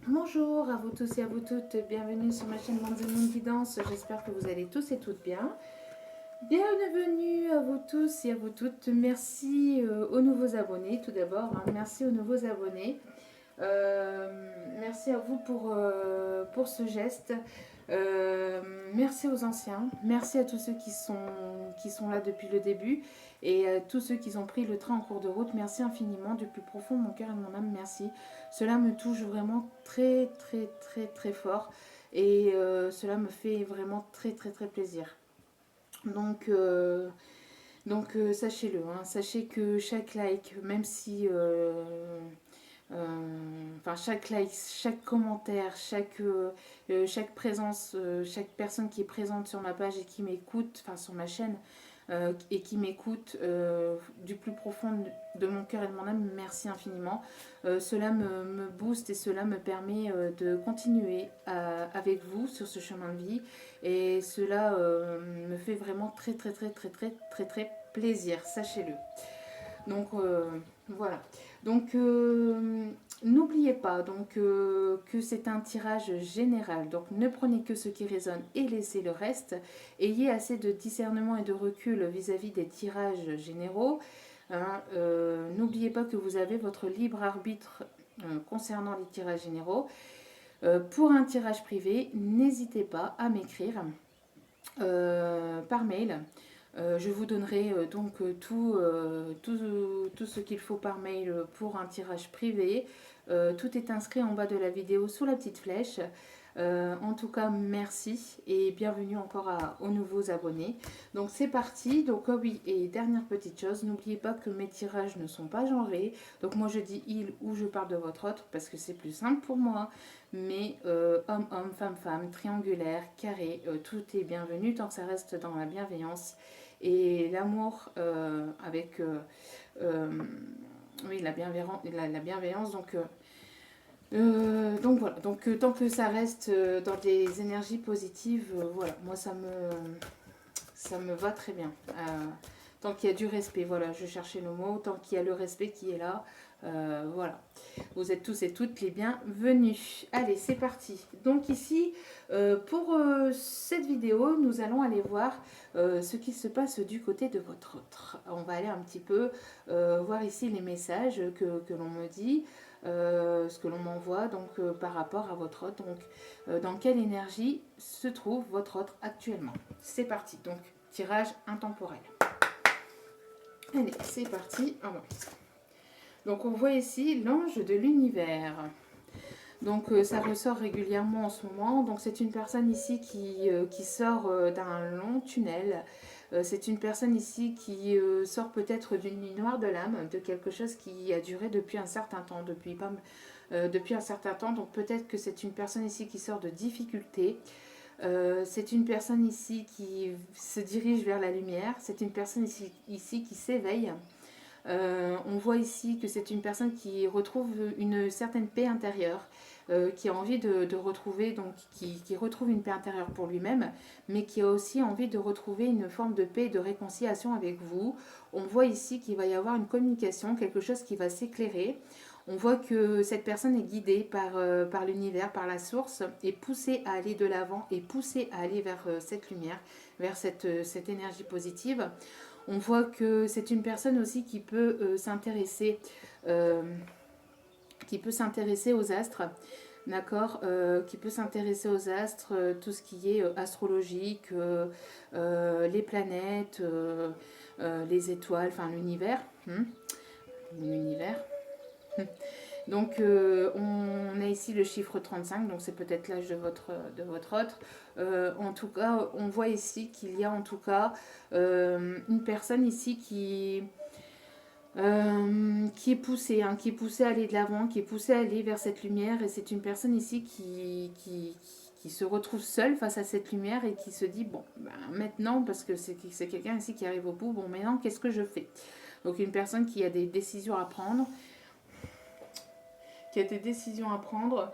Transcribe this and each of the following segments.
Bonjour à vous tous et à vous toutes, bienvenue sur ma chaîne Manzanne Guidance, j'espère que vous allez tous et toutes bien. Bienvenue à vous tous et à vous toutes, merci aux nouveaux abonnés tout d'abord, merci aux nouveaux abonnés. Merci à vous pour ce geste. Merci aux anciens, merci à tous ceux qui sont là depuis le début et à tous ceux qui ont pris le train en cours de route. Merci infiniment du plus profond de mon cœur et de mon âme, merci. Cela me touche vraiment très très très très fort et cela me fait vraiment très très très plaisir. Donc, sachez-le, hein, sachez que chaque like, même si chaque like, chaque commentaire, chaque présence, chaque personne qui est présente sur ma page et qui m'écoute, enfin sur ma chaîne, et qui m'écoute du plus profond de mon cœur et de mon âme, merci infiniment. Cela me booste et cela me permet de continuer avec vous sur ce chemin de vie et cela me fait vraiment très très très très très très très plaisir, sachez-le. Donc voilà. Donc n'oubliez pas que c'est un tirage général. Donc ne prenez que ce qui résonne et laissez le reste. Ayez assez de discernement et de recul vis-à-vis des tirages généraux. Hein, n'oubliez pas que vous avez votre libre arbitre concernant les tirages généraux. Pour un tirage privé, n'hésitez pas à m'écrire par mail. Je vous donnerai tout ce qu'il faut par mail pour un tirage privé. Tout est inscrit en bas de la vidéo sous la petite flèche. En tout cas, merci et bienvenue encore aux nouveaux abonnés. Donc c'est parti. Donc oh oui, et dernière petite chose, n'oubliez pas que mes tirages ne sont pas genrés. Donc moi je dis il ou je parle de votre autre parce que c'est plus simple pour moi. Mais homme, femme, femme, triangulaire, carré, tout est bienvenu tant que ça reste dans la bienveillance et l'amour avec oui, la bienveillance. Donc voilà, donc tant que ça reste dans des énergies positives, voilà, moi ça me va très bien. Tant qu'il y a du respect, voilà, je cherchais le mot, tant qu'il y a le respect qui est là, voilà. Vous êtes tous et toutes les bienvenus. Allez, c'est parti. Donc ici, pour cette vidéo, nous allons aller voir ce qui se passe du côté de votre autre. On va aller un petit peu voir ici les messages que l'on me dit. Ce que l'on m'envoie donc par rapport à votre autre. Donc, dans quelle énergie se trouve votre autre actuellement? C'est parti. Donc, tirage intemporel. Allez, c'est parti. Ah bon. Donc, on voit ici l'ange de l'univers. Donc, ça ressort régulièrement en ce moment. Donc, c'est une personne ici qui sort d'un long tunnel. C'est une personne ici qui sort peut-être d'une nuit noire de l'âme, de quelque chose qui a duré depuis un certain temps, depuis un certain temps. Donc, peut-être que c'est une personne ici qui sort de difficultés. C'est une personne ici qui se dirige vers la lumière. C'est une personne ici qui s'éveille. On voit ici que c'est une personne qui retrouve une certaine paix intérieure, qui a envie de retrouver, donc qui retrouve une paix intérieure pour lui-même, mais qui a aussi envie de retrouver une forme de paix et de réconciliation avec vous. On voit ici qu'il va y avoir une communication, quelque chose qui va s'éclairer. On voit que cette personne est guidée par l'univers, par la source, et poussée à aller de l'avant et poussée à aller vers cette lumière, vers cette énergie positive. On voit que c'est une personne aussi euh, qui peut s'intéresser aux astres, d'accord, qui peut s'intéresser aux astres, tout ce qui est astrologique, les planètes, les étoiles, enfin l'univers, l'univers. Donc on a ici le chiffre 35, donc c'est peut-être l'âge de votre autre. En tout cas, on voit ici qu'il y a en tout cas une personne ici qui est poussée, hein, qui est poussée à aller de l'avant, qui est poussée à aller vers cette lumière. Et c'est une personne ici qui se retrouve seule face à cette lumière et qui se dit, bon, ben, maintenant, parce que c'est quelqu'un ici qui arrive au bout, bon, maintenant, qu'est-ce que je fais? Donc une personne qui a des décisions à prendre, qui a des décisions à prendre.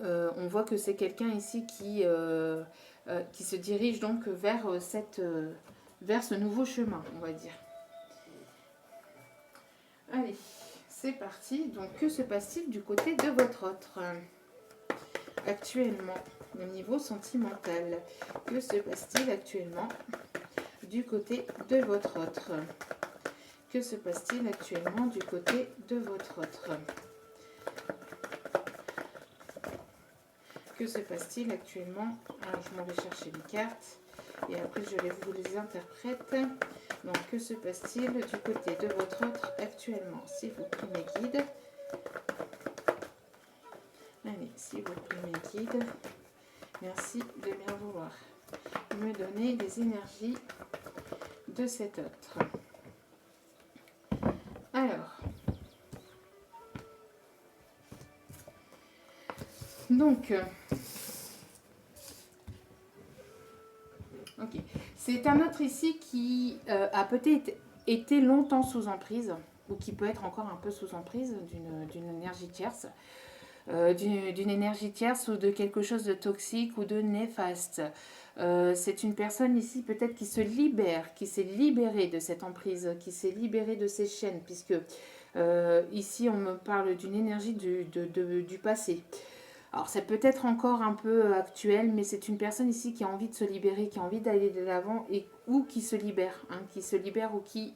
On voit que c'est quelqu'un ici qui se dirige donc vers ce nouveau chemin, on va dire. Allez, c'est parti. Donc, que se passe-t-il du côté de votre autre actuellement au niveau sentimental? Que se passe-t-il actuellement du côté de votre autre? Que se passe-t-il actuellement du côté de votre autre? Que se passe-t-il actuellement? Alors, je m'en vais chercher les cartes et après je les vous les interprète. Donc, que se passe-t-il du côté de votre autre actuellement? S'il vous plaît, mes guides. Allez, s'il vous plaît, mes guides. Merci de bien vouloir me donner les énergies de cet autre. Alors, donc, ok, c'est un autre ici qui a peut-être été longtemps sous emprise, ou qui peut être encore un peu sous emprise d'une énergie tierce, d'une énergie tierce ou de quelque chose de toxique ou de néfaste. C'est une personne ici peut-être qui se libère, qui s'est libérée de cette emprise, qui s'est libérée de ces chaînes, puisque ici on me parle d'une énergie du passé. Alors ça peut être encore un peu actuel, mais c'est une personne ici qui a envie de se libérer, qui a envie d'aller de l'avant et ou qui se libère, hein, qui se libère ou qui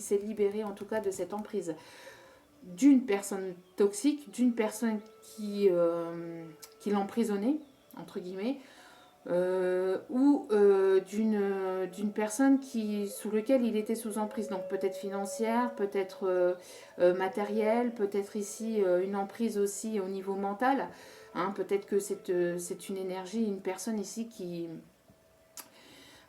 s'est libérée en tout cas de cette emprise d'une personne toxique, d'une personne qui l'emprisonnait, entre guillemets, ou d'une personne sous laquelle il était sous emprise, donc peut-être financière, peut-être matérielle, peut-être ici une emprise aussi au niveau mental, hein, peut-être que c'est une énergie, une personne ici qui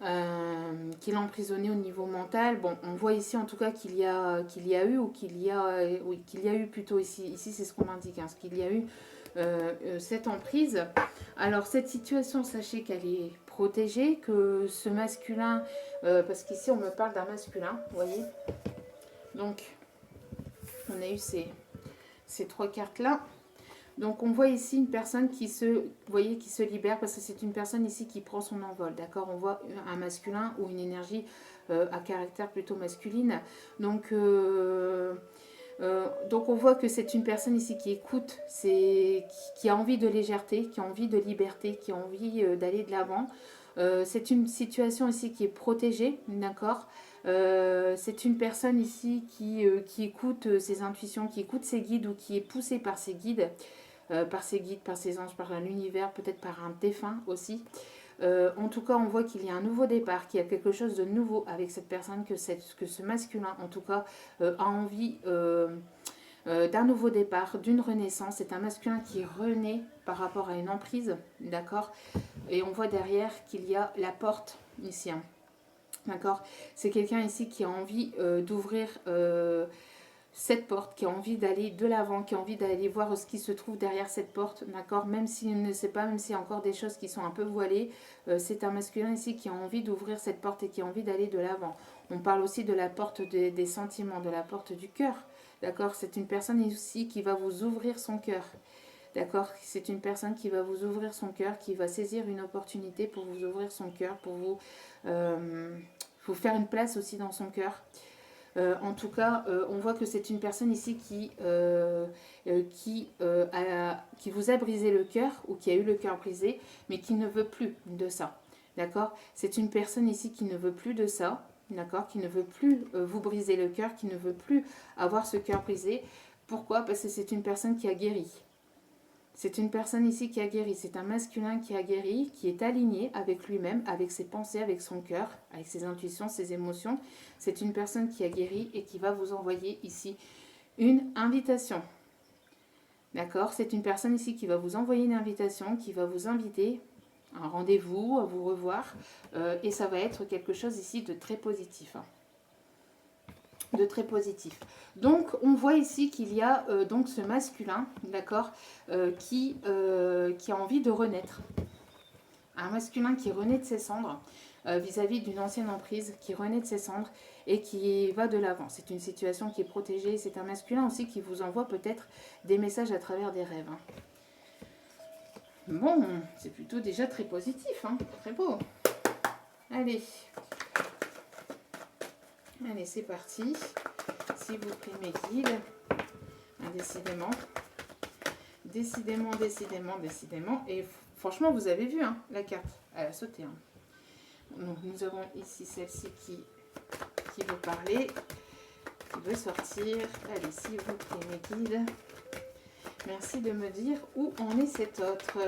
l'a emprisonné au niveau mental. Bon, on voit ici en tout cas qu'il y a eu, ou qu'il y a eu plutôt ici c'est ce qu'on m'indique, hein, qu'il y a eu cette emprise. Alors cette situation, sachez qu'elle est protégée, que ce masculin, parce qu'ici on me parle d'un masculin, vous voyez, donc on a eu ces trois cartes là. Donc on voit ici une personne qui se libère, parce que c'est une personne ici qui prend son envol, d'accord? On voit un masculin ou une énergie à caractère plutôt masculine. Donc on voit que c'est une personne ici qui écoute, qui a envie de légèreté, qui a envie de liberté, qui a envie d'aller de l'avant. C'est une situation ici qui est protégée, d'accord? C'est une personne ici qui écoute ses intuitions, qui écoute ses guides ou qui est poussée par ses guides, par ses anges, par l'univers, peut-être par un défunt aussi. En tout cas, on voit qu'il y a un nouveau départ, qu'il y a quelque chose de nouveau avec cette personne, que ce masculin, en tout cas, a envie d'un nouveau départ, d'une renaissance. C'est un masculin qui renaît par rapport à une emprise, d'accord? Et on voit derrière qu'il y a la porte ici, hein, d'accord? C'est quelqu'un ici qui a envie d'ouvrir cette porte, qui a envie d'aller de l'avant, qui a envie d'aller voir ce qui se trouve derrière cette porte, d'accord? Même s'il ne sait pas, même s'il y a encore des choses qui sont un peu voilées, c'est un masculin ici qui a envie d'ouvrir cette porte et qui a envie d'aller de l'avant. On parle aussi de la porte des sentiments, de la porte du cœur, d'accord? C'est une personne ici qui va vous ouvrir son cœur, d'accord? C'est une personne qui va vous ouvrir son cœur, qui va saisir une opportunité pour vous ouvrir son cœur, pour vous faire une place aussi dans son cœur. En tout cas, on voit que c'est une personne ici qui vous a brisé le cœur, ou qui a eu le cœur brisé, mais qui ne veut plus de ça. D'accord? C'est une personne ici qui ne veut plus de ça, d'accord? Qui ne veut plus vous briser le cœur, qui ne veut plus avoir ce cœur brisé. Pourquoi? Parce que c'est une personne qui a guéri. C'est une personne ici qui a guéri, c'est un masculin qui a guéri, qui est aligné avec lui-même, avec ses pensées, avec son cœur, avec ses intuitions, ses émotions. C'est une personne qui a guéri et qui va vous envoyer ici une invitation. D'accord? C'est une personne ici qui va vous envoyer une invitation, qui va vous inviter à un rendez-vous, à vous revoir. Et ça va être quelque chose ici de très positif. De très positif. Donc on voit ici qu'il y a donc ce masculin, d'accord, qui a envie de renaître. Un masculin qui renaît de ses cendres vis-à-vis d'une ancienne emprise, qui renaît de ses cendres et qui va de l'avant. C'est une situation qui est protégée. C'est un masculin aussi qui vous envoie peut-être des messages à travers des rêves, hein. Bon, c'est plutôt déjà très positif, hein, très beau. Allez, c'est parti. S'il vous plaît, mes guides, décidément. Décidément, décidément, décidément. Et franchement, vous avez vu, hein, la carte. Elle a sauté. Hein. Donc, nous avons ici celle-ci qui veut parler, qui veut sortir. Allez, s'il vous plaît, mes guides. Merci de me dire où en est cet autre.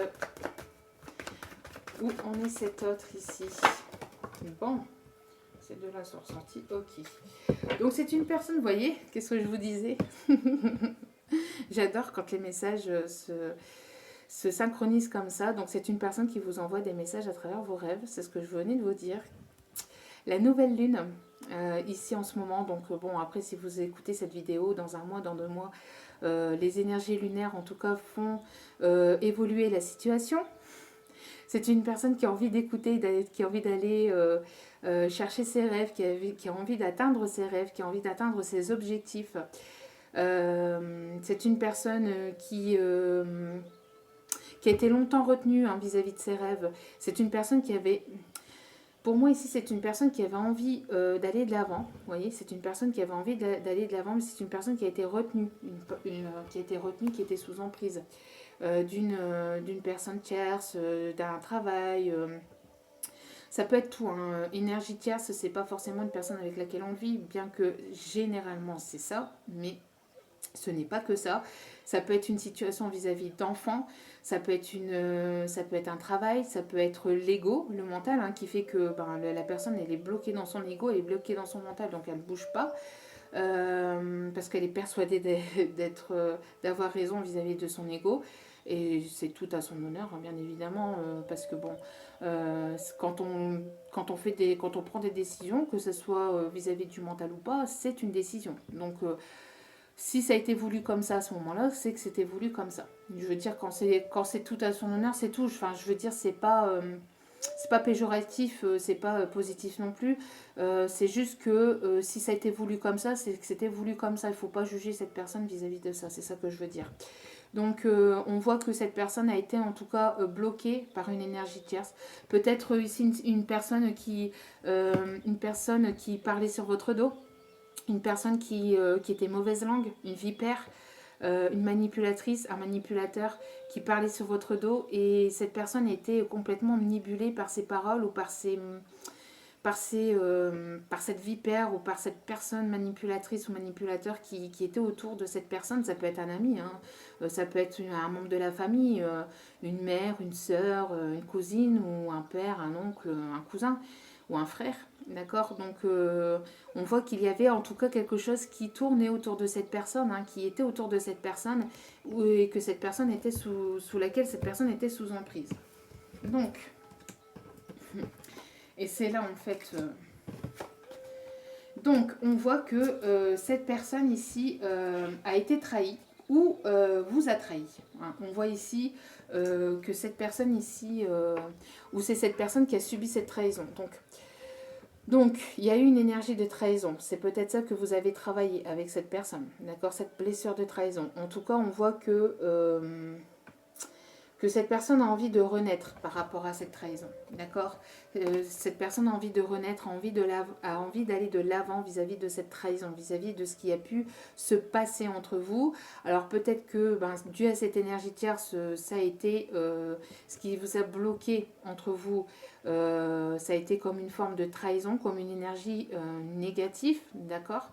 Où en est cet autre ici. Bon, ces deux-là sont ressortis. Ok. Donc, c'est une personne, vous voyez, qu'est-ce que je vous disais? J'adore quand les messages se synchronisent comme ça. Donc, c'est une personne qui vous envoie des messages à travers vos rêves. C'est ce que je venais de vous dire. La nouvelle lune, ici en ce moment. Donc, bon, après, si vous écoutez cette vidéo dans un mois, dans 2 mois, les énergies lunaires, en tout cas, font évoluer la situation. C'est une personne qui a envie d'écouter, qui a envie d'aller chercher ses rêves, qui a envie d'atteindre ses rêves, qui a envie d'atteindre ses objectifs. C'est une personne qui a été longtemps retenue hein, vis-à-vis de ses rêves. C'est une personne qui avait... Pour moi ici, c'est une personne qui avait envie d'aller de l'avant. Vous voyez, c'est une personne qui avait envie d'aller de l'avant, mais c'est une personne qui a été retenue, qui était sous emprise d'une personne tierce, d'un travail. Ça peut être tout. Hein. Énergie tierce, c'est pas forcément une personne avec laquelle on vit, bien que généralement c'est ça, mais ce n'est pas que ça. Ça peut être une situation vis-à-vis d'enfants, ça peut être un travail, ça peut être l'ego, le mental, hein, qui fait que la personne elle est bloquée dans son ego, elle est bloquée dans son mental, donc elle ne bouge pas. Parce qu'elle est persuadée d'avoir raison vis-à-vis de son ego. Et c'est tout à son honneur, hein, bien évidemment, parce que bon, quand on prend des décisions, que ce soit vis-à-vis du mental ou pas, c'est une décision. Donc, si ça a été voulu comme ça à ce moment-là, c'est que c'était voulu comme ça. Je veux dire, quand c'est tout à son honneur, c'est tout. Enfin, je veux dire, c'est pas péjoratif, c'est pas positif non plus. C'est juste que si ça a été voulu comme ça, c'est que c'était voulu comme ça. Il ne faut pas juger cette personne vis-à-vis de ça. C'est ça que je veux dire. Donc, on voit que cette personne a été en tout cas bloquée par une énergie tierce. Peut-être ici une personne qui parlait sur votre dos. Une personne qui était mauvaise langue, une vipère, une manipulatrice, un manipulateur qui parlait sur votre dos et cette personne était complètement manipulée par ses paroles ou par cette vipère ou par cette personne manipulatrice ou manipulateur qui était autour de cette personne. Ça peut être un ami, hein. Ça peut être un membre de la famille, une mère, une sœur, une cousine ou un père, un oncle, un cousin ou un frère. D'accord. Donc, on voit qu'il y avait en tout cas quelque chose qui tournait autour de cette personne, hein, qui était autour de cette personne, et que cette personne était sous laquelle cette personne était sous emprise. Donc, et c'est là en fait... donc, on voit que cette personne ici a été trahie ou vous a trahi. Hein. On voit ici que cette personne ici, ou c'est cette personne qui a subi cette trahison. Donc, il y a eu une énergie de trahison. C'est peut-être ça que vous avez travaillé avec cette personne. D'accord, cette blessure de trahison. En tout cas, on voit que cette personne a envie de renaître par rapport à cette trahison. D'accord, cette personne a envie de renaître, a envie d'aller de l'avant vis-à-vis de cette trahison, vis-à-vis de ce qui a pu se passer entre vous. Alors peut-être que, dû à cette énergie tierce, ça a été ce qui vous a bloqué entre vous. Ça a été comme une forme de trahison, comme une énergie négative. D'accord.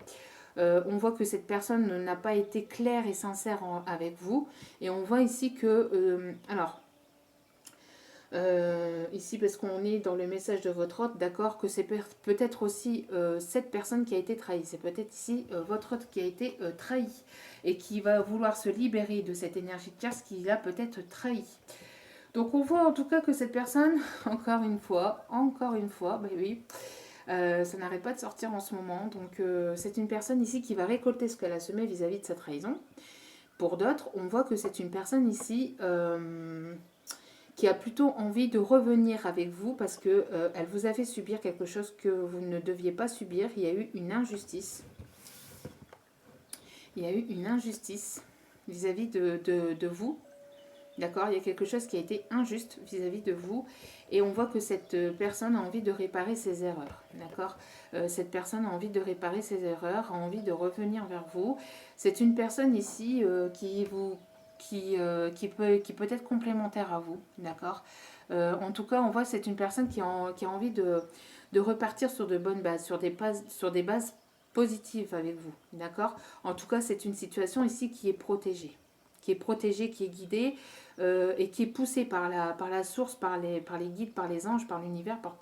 On voit que cette personne n'a pas été claire et sincère avec vous. Et on voit ici que... ici, parce qu'on est dans le message de votre hôte, d'accord, que c'est peut-être aussi cette personne qui a été trahie. C'est peut-être ici votre hôte qui a été trahi et qui va vouloir se libérer de cette énergie tierce qui l'a peut-être trahi. Donc on voit en tout cas que cette personne, encore une fois, oui, ça n'arrête pas de sortir en ce moment. Donc c'est une personne ici qui va récolter ce qu'elle a semé vis-à-vis de sa trahison. Pour d'autres, on voit que c'est une personne ici qui a plutôt envie de revenir avec vous parce que elle vous a fait subir quelque chose que vous ne deviez pas subir. Il y a eu une injustice. Il y a eu une injustice vis-à-vis de vous. D'accord? Il y a quelque chose qui a été injuste vis-à-vis de vous. Et on voit que cette personne a envie de réparer ses erreurs. D'accord? Cette personne a envie de réparer ses erreurs, a envie de revenir vers vous. C'est une personne ici qui peut être complémentaire à vous. D'accord? En tout cas, on voit que c'est une personne qui a envie de repartir sur de bonnes bases, sur des bases positives avec vous. D'accord? En tout cas, c'est une situation ici qui est protégée. Qui est protégée, qui est guidée et qui est poussée par la source, par les guides, par les anges, par l'univers, par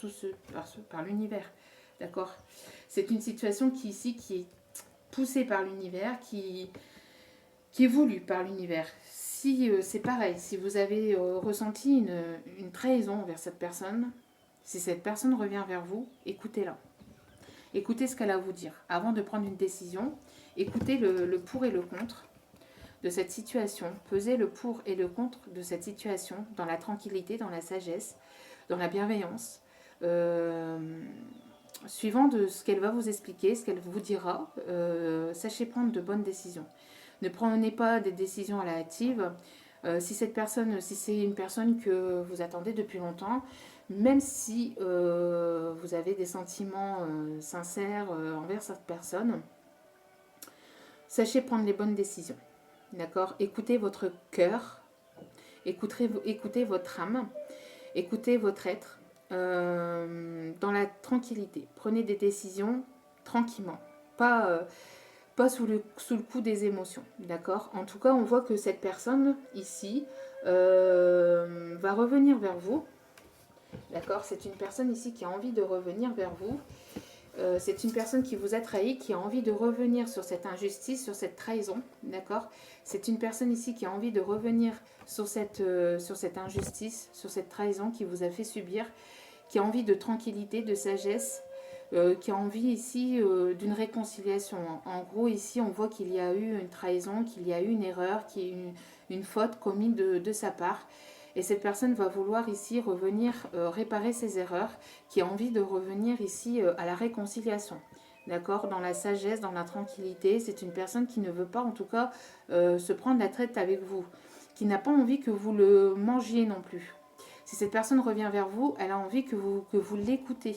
l'univers. D'accord? C'est une situation qui est poussée par l'univers, qui est voulue par l'univers. Si c'est pareil, si vous avez ressenti une trahison envers cette personne, si cette personne revient vers vous, écoutez-la. Écoutez ce qu'elle a à vous dire. Avant de prendre une décision, écoutez le pour et le contre de cette situation. Pesez le pour et le contre de cette situation dans la tranquillité, dans la sagesse, dans la bienveillance. Suivant de ce qu'elle va vous expliquer, ce qu'elle vous dira, sachez prendre de bonnes décisions. Ne prenez pas des décisions à la hâtive. Si c'est une personne que vous attendez depuis longtemps, même si vous avez des sentiments sincères envers cette personne, sachez prendre les bonnes décisions. D'accord? Écoutez votre cœur, écoutez votre âme, écoutez votre être dans la tranquillité. Prenez des décisions tranquillement, pas sous le coup des émotions. D'accord? En tout cas, on voit que cette personne ici va revenir vers vous. D'accord? C'est une personne ici qui a envie de revenir vers vous. C'est une personne qui vous a trahi, qui a envie de revenir sur cette injustice, sur cette trahison, d'accord? C'est une personne ici qui a envie de revenir sur cette injustice, sur cette trahison qui vous a fait subir, qui a envie de tranquillité, de sagesse, qui a envie ici d'une réconciliation. En gros, ici, on voit qu'il y a eu une trahison, qu'il y a eu une erreur, qu'il y a eu une faute commise de sa part. Et cette personne va vouloir ici revenir réparer ses erreurs, qui a envie de revenir ici à la réconciliation. D'accord? Dans la sagesse, dans la tranquillité. C'est une personne qui ne veut pas en tout cas se prendre la tête avec vous, qui n'a pas envie que vous le mangiez non plus. Si cette personne revient vers vous, elle a envie que vous l'écoutez,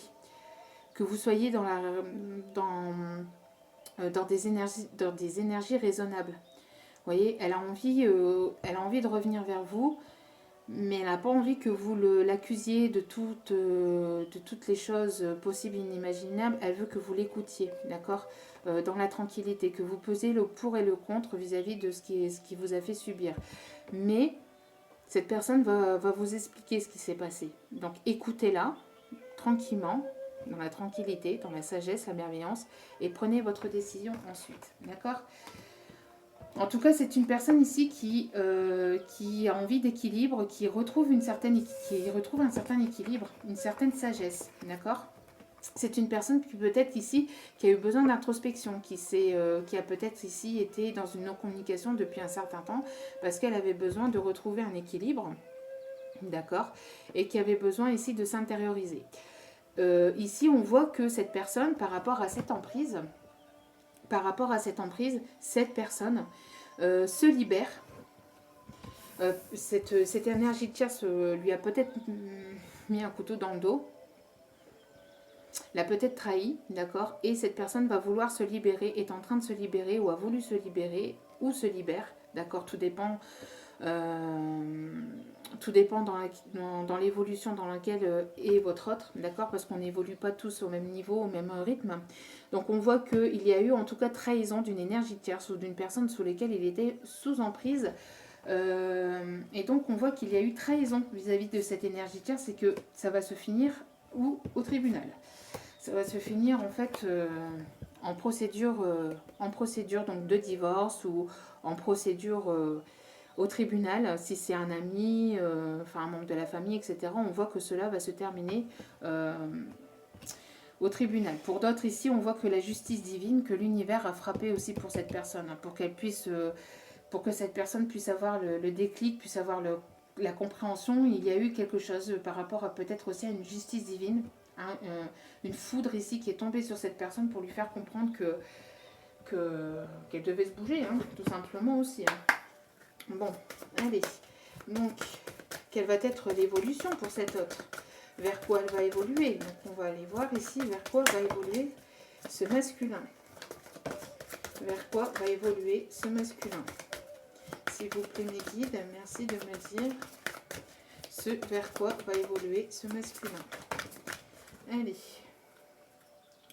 que vous soyez dans des énergies raisonnables. Vous voyez, elle a envie de revenir vers vous, mais elle n'a pas envie que vous l'accusiez de toutes les choses possibles et inimaginables. Elle veut que vous l'écoutiez, d'accord? Dans la tranquillité, que vous pesez le pour et le contre vis-à-vis de ce qui vous a fait subir. Mais cette personne va vous expliquer ce qui s'est passé. Donc écoutez-la tranquillement, dans la tranquillité, dans la sagesse, la bienveillance, et prenez votre décision ensuite, d'accord? En tout cas, c'est une personne ici qui a envie d'équilibre, qui retrouve un certain équilibre, une certaine sagesse, d'accord? C'est une personne qui peut-être ici, qui a eu besoin d'introspection, qui a peut-être ici été dans une non-communication depuis un certain temps, parce qu'elle avait besoin de retrouver un équilibre, d'accord? Et qui avait besoin ici de s'intérioriser. Ici, on voit que cette personne, par rapport à cette emprise, cette personne se libère. Cette énergie de tierce lui a peut-être mis un couteau dans le dos, l'a peut-être trahi, d'accord? Et cette personne va vouloir se libérer, est en train de se libérer, ou a voulu se libérer, ou se libère, d'accord? Tout dépend dans l'évolution dans laquelle est votre autre, d'accord? Parce qu'on n'évolue pas tous au même niveau, au même rythme. Donc on voit qu'il y a eu en tout cas trahison d'une énergie tierce ou d'une personne sous laquelle il était sous emprise. Et donc on voit qu'il y a eu trahison vis-à-vis de cette énergie tierce, et que ça va se finir au tribunal. Ça va se finir en fait en procédure donc de divorce, ou en procédure au tribunal, si c'est un ami, un membre de la famille, etc. On voit que cela va se terminer au tribunal. Pour d'autres ici, on voit que la justice divine, que l'univers a frappé aussi pour cette personne, pour que cette personne puisse avoir le déclic, puisse avoir la compréhension. Il y a eu quelque chose par rapport à peut-être aussi à une justice divine, hein, une foudre ici qui est tombée sur cette personne pour lui faire comprendre qu'elle devait se bouger, hein, tout simplement aussi. Hein. Bon, allez. Donc, quelle va être l'évolution pour cet autre? Vers quoi elle va évoluer? Donc, on va aller voir ici vers quoi va évoluer ce masculin. Vers quoi va évoluer ce masculin? S'il vous plaît, mes guides, merci de me dire vers quoi va évoluer ce masculin. Allez,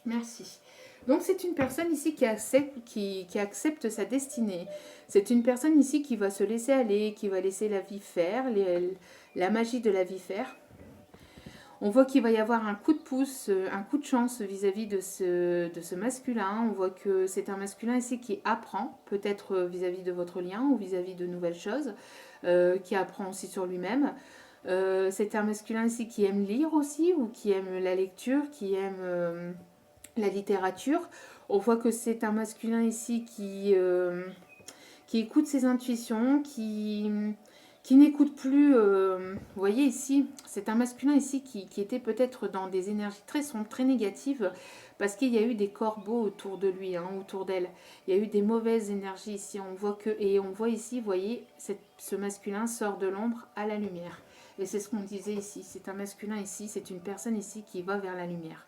merci. Donc, c'est une personne ici qui accepte sa destinée. C'est une personne ici qui va se laisser aller, qui va laisser la vie faire, la magie de la vie faire. On voit qu'il va y avoir un coup de pouce, un coup de chance vis-à-vis de ce masculin. On voit que c'est un masculin ici qui apprend, peut-être vis-à-vis de votre lien ou vis-à-vis de nouvelles choses, qui apprend aussi sur lui-même. C'est un masculin ici qui aime lire aussi, ou qui aime la lecture, qui aime la littérature. On voit que c'est un masculin ici qui écoute ses intuitions, qui n'écoute plus, vous voyez ici, c'est un masculin ici qui était peut-être dans des énergies très sombres, très négatives, parce qu'il y a eu des corbeaux autour de lui, hein, autour d'elle. Il y a eu des mauvaises énergies ici, et on voit ici, vous voyez, ce masculin sort de l'ombre à la lumière. Et c'est ce qu'on disait ici, c'est un masculin ici, c'est une personne ici qui va vers la lumière.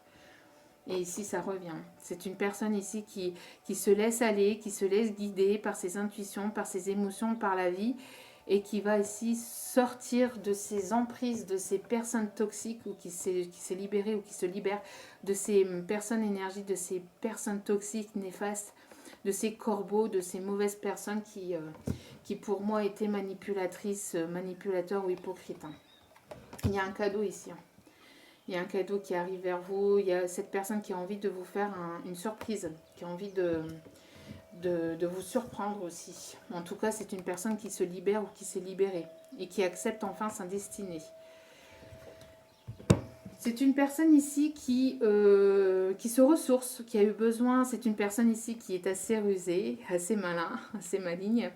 Et ici, ça revient. C'est une personne ici qui se laisse aller, qui se laisse guider par ses intuitions, par ses émotions, par la vie, et qui va ici sortir de ces emprises, de ces personnes toxiques, ou qui s'est libérée ou qui se libère de ces personnes énergies, de ces personnes toxiques, néfastes, de ces corbeaux, de ces mauvaises personnes qui pour moi étaient manipulatrices, manipulateurs ou hypocrites. Il y a un cadeau ici. Il y a un cadeau qui arrive vers vous. Il y a cette personne qui a envie de vous faire une surprise, qui a envie de vous surprendre aussi. En tout cas, c'est une personne qui se libère ou qui s'est libérée et qui accepte enfin sa destinée. C'est une personne ici qui se ressource, qui a eu besoin. C'est une personne ici qui est assez rusée, assez malin, assez maligne.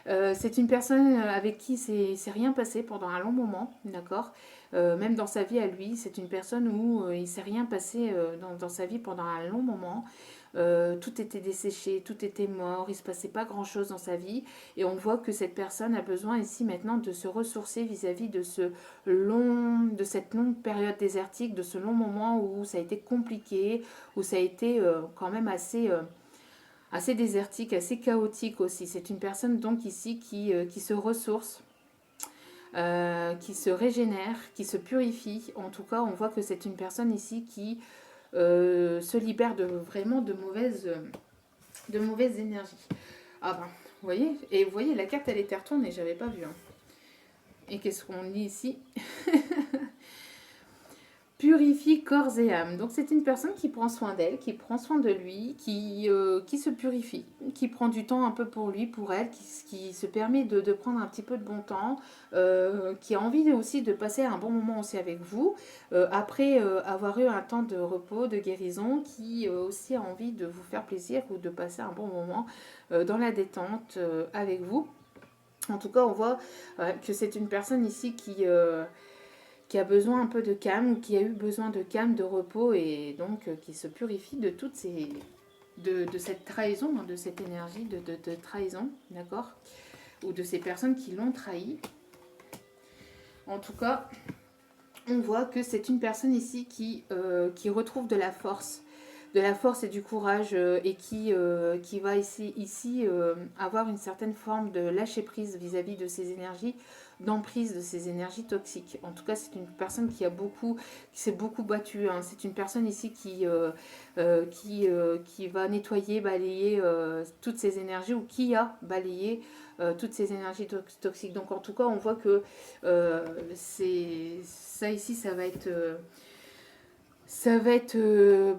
C'est une personne avec qui c'est rien passé pendant un long moment, d'accord. Même dans sa vie à lui, c'est une personne où il ne s'est rien passé dans sa vie pendant un long moment. Tout était desséché, tout était mort, il ne se passait pas grand-chose dans sa vie. Et on voit que cette personne a besoin ici maintenant de se ressourcer vis-à-vis de cette longue période désertique, de ce long moment où ça a été compliqué, où ça a été quand même assez désertique, assez chaotique aussi. C'est une personne donc ici qui se ressource, qui se régénère, qui se purifie. En tout cas, on voit que c'est une personne ici qui se libère vraiment de mauvaises énergies. Ah ben, vous voyez, et vous voyez, la carte elle était retournée, j'avais pas vu. Hein. Et qu'est-ce qu'on lit ici? Purifie corps et âme. Donc c'est une personne qui prend soin d'elle, qui prend soin de lui, qui se purifie, qui prend du temps un peu pour lui, pour elle, qui se permet de prendre un petit peu de bon temps, qui a envie aussi de passer un bon moment aussi avec vous, après avoir eu un temps de repos, de guérison, qui aussi a envie de vous faire plaisir ou de passer un bon moment dans la détente avec vous. En tout cas, on voit que c'est une personne ici qui a besoin un peu de calme, ou qui a eu besoin de calme, de repos, et donc qui se purifie de toutes de cette trahison, hein, de cette énergie de trahison, d'accord, ou de ces personnes qui l'ont trahi. En tout cas, on voit que c'est une personne ici qui retrouve de la force et du courage, et qui va ici avoir une certaine forme de lâcher prise vis-à-vis de ces énergies, d'emprise de ces énergies toxiques. En tout cas, c'est une personne qui s'est beaucoup battue. Hein. C'est une personne ici qui va nettoyer, balayer toutes ces énergies, ou qui a balayé toutes ces énergies toxiques. Donc en tout cas, on voit que ça ici, ça va être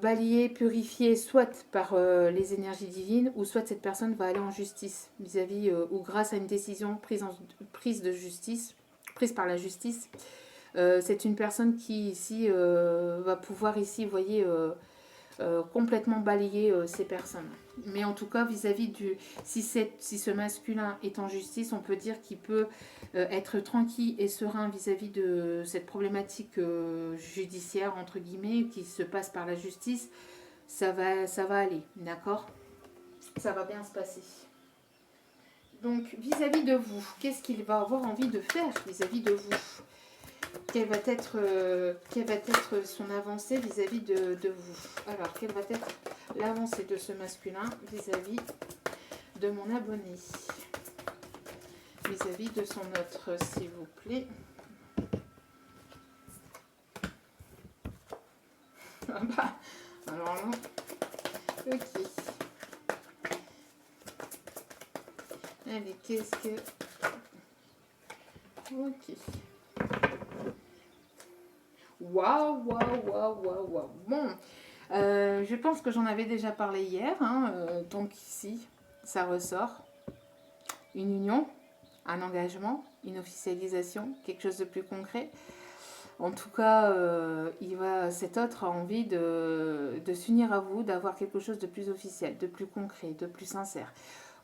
balayé, purifié, soit par les énergies divines, ou soit cette personne va aller en justice vis-à-vis, ou grâce à une décision prise de justice, prise par la justice. C'est une personne qui ici va pouvoir ici, vous voyez, complètement balayer ces personnes. Mais en tout cas, vis-à-vis si ce masculin est en justice, on peut dire qu'il peut être tranquille et serein vis-à-vis de cette problématique judiciaire, entre guillemets, qui se passe par la justice. Ça va aller, d'accord? Ça va bien se passer. Donc, vis-à-vis de vous, qu'est-ce qu'il va avoir envie de faire vis-à-vis de vous? Quelle va être son avancée vis-à-vis de vous? Alors, quelle va être l'avancée de ce masculin vis-à-vis de mon abonné? Vis-à-vis de son autre, s'il vous plaît. Ah bah, alors là, ok. Allez, qu'est-ce que... Ok. Waouh, waouh, waouh, waouh, waouh. Bon, je pense que j'en avais déjà parlé hier. Hein, donc ici, ça ressort. Une union, un engagement, une officialisation, quelque chose de plus concret. En tout cas, cet autre a envie de s'unir à vous, d'avoir quelque chose de plus officiel, de plus concret, de plus sincère.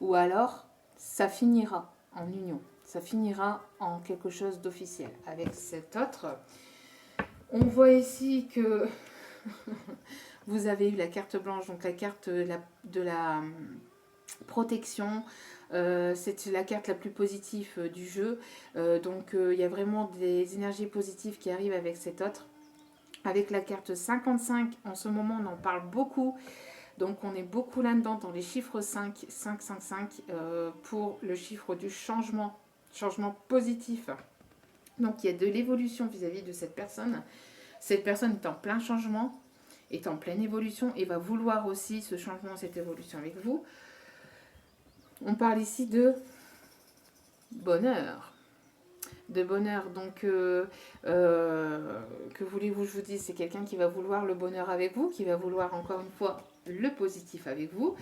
Ou alors, ça finira en union. Ça finira en quelque chose d'officiel avec cet autre. On voit ici que vous avez eu la carte blanche, donc la carte de la protection. C'est la carte la plus positive du jeu. Donc il y a vraiment des énergies positives qui arrivent avec cet autre. Avec la carte 55, en ce moment on en parle beaucoup. Donc on est beaucoup là-dedans dans les chiffres 5, 5, 5, 5 pour le chiffre du changement positif. Donc il y a de l'évolution vis-à-vis de cette personne. Cette personne est en plein changement, est en pleine évolution et va vouloir aussi ce changement, cette évolution avec vous. On parle ici de bonheur. De bonheur, donc que voulez-vous je vous dise, c'est quelqu'un qui va vouloir le bonheur avec vous, qui va vouloir encore une fois le positif avec vous.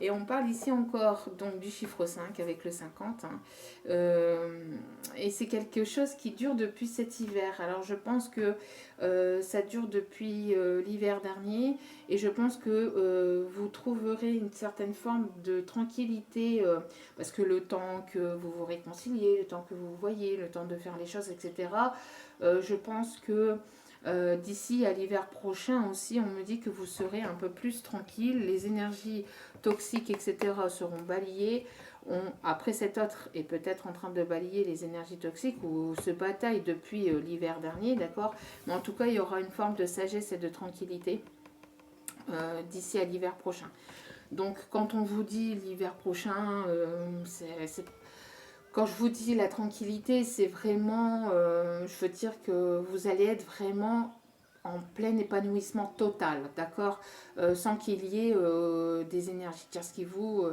Et on parle ici encore donc du chiffre 5 avec le 50. Hein. Et c'est quelque chose qui dure depuis cet hiver. Alors je pense que ça dure depuis l'hiver dernier. Et je pense que vous trouverez une certaine forme de tranquillité. Parce que le temps que vous vous réconciliez, le temps que vous voyez, le temps de faire les choses, etc. Je pense que... d'ici à l'hiver prochain aussi, on me dit que vous serez un peu plus tranquille, les énergies toxiques, etc. seront balayées. Après, cet autre est peut-être en train de balayer les énergies toxiques ou se bataille depuis l'hiver dernier, d'accord? Mais en tout cas, il y aura une forme de sagesse et de tranquillité d'ici à l'hiver prochain. Donc, quand on vous dit l'hiver prochain, quand je vous dis la tranquillité, c'est vraiment, je veux dire que vous allez être vraiment en plein épanouissement total, d'accord, sans qu'il y ait des énergies qui vous